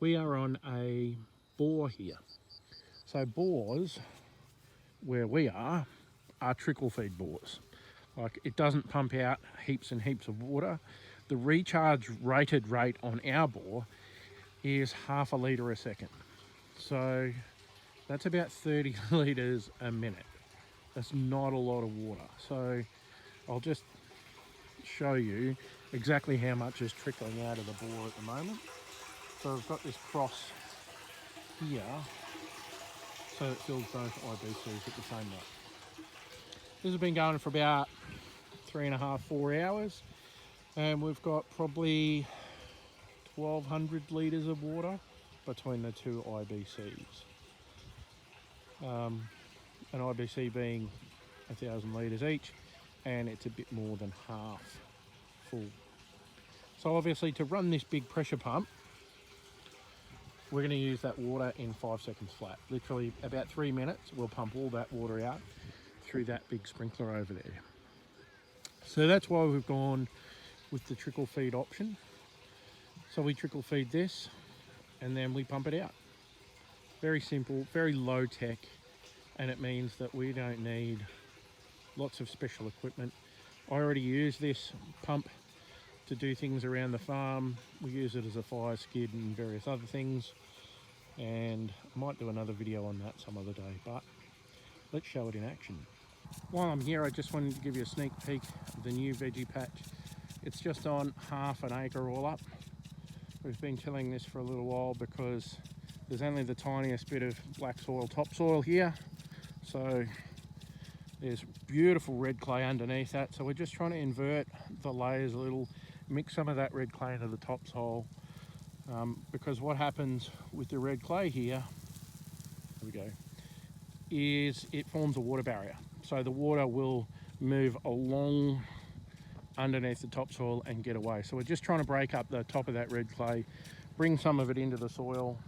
We are on a bore here. So bores, where we are trickle feed bores. Like, it doesn't pump out heaps and heaps of water. The recharge rated rate on our bore is 1/2 litre a second. So that's about 30 litres a minute. That's not a lot of water. So I'll just show you exactly how much is trickling out of the bore at the moment. So I've got this cross here, so it fills both IBCs at the same rate. This has been going for about 3.5, 4 hours, and we've got probably 1,200 litres of water between the two IBCs. An IBC being 1,000 litres each, and it's a bit more than half full. So obviously, to run this big pressure pump, we're going to use that water in 5 seconds flat. Literally about 3 minutes, we'll pump all that water out through that big sprinkler over there. So that's why we've gone with the trickle feed option. So we trickle feed this and then we pump it out. Very simple, very low tech, and it means that we don't need lots of special equipment. I already use this pump to do things around the farm. We use it as a fire skid and various other things, and I might do another video on that some other day, but let's show it in action. While I'm here, I just wanted to give you a sneak peek of the new veggie patch. It's just on 1/2 acre all up. We've been tilling this for a little while because there's only the tiniest bit of black soil topsoil here, so there's beautiful red clay underneath that. So we're just trying to invert the layers a little, mix some of that red clay into the topsoil, because what happens with the red clay here, we go, is it forms a water barrier. So the water will move along underneath the topsoil and get away. So we're just trying to break up the top of that red clay, bring some of it into the soil.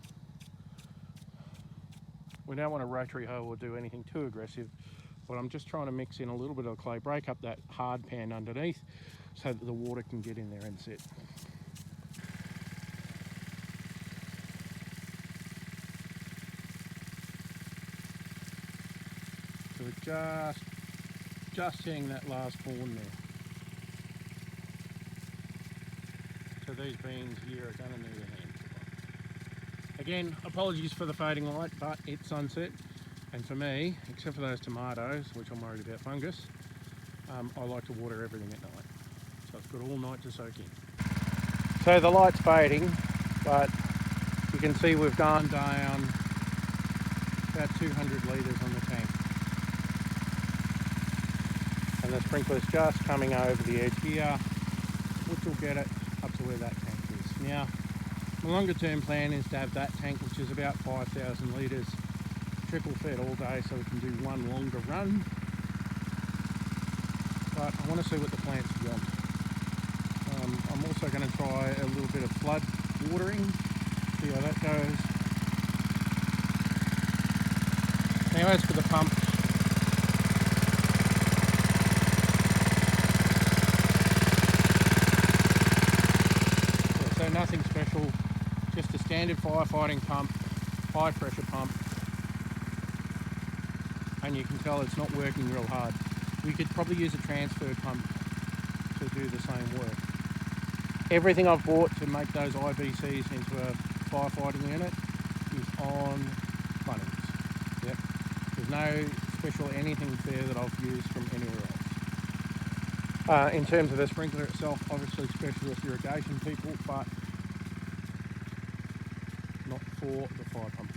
We don't want to rotary hoe or do anything too aggressive, but I'm just trying to mix in a little bit of clay, break up that hard pan underneath so that the water can get in there and sit. So we're just hitting that last corn there. So these beans here are going to need a hand. Again, apologies for the fading light, but it's sunset, and for me, except for those tomatoes, which I'm worried about fungus, I like to water everything at night. So it's got all night to soak in. So the light's fading, but you can see we've gone down about 200 litres on the tank. And the sprinkler's just coming over the edge here, which will get it up to where that tank is. Now, my longer term plan is to have that tank, which is about 5,000 litres, trickle fed all day so we can do one longer run. But I want to see what the plants want. I'm also going to try a little bit of flood watering, see how that goes. Now as for the pump, so nothing special, just a standard firefighting pump, high pressure pump, and you can tell it's not working real hard. We could probably use a transfer pump to do the same work. Everything I've bought to make those IBCs into a firefighting unit is on Bunnings. Yep. There's no special anything there that I've used from anywhere else. In terms of the sprinkler itself, obviously specialist irrigation people, but not for the fire pump.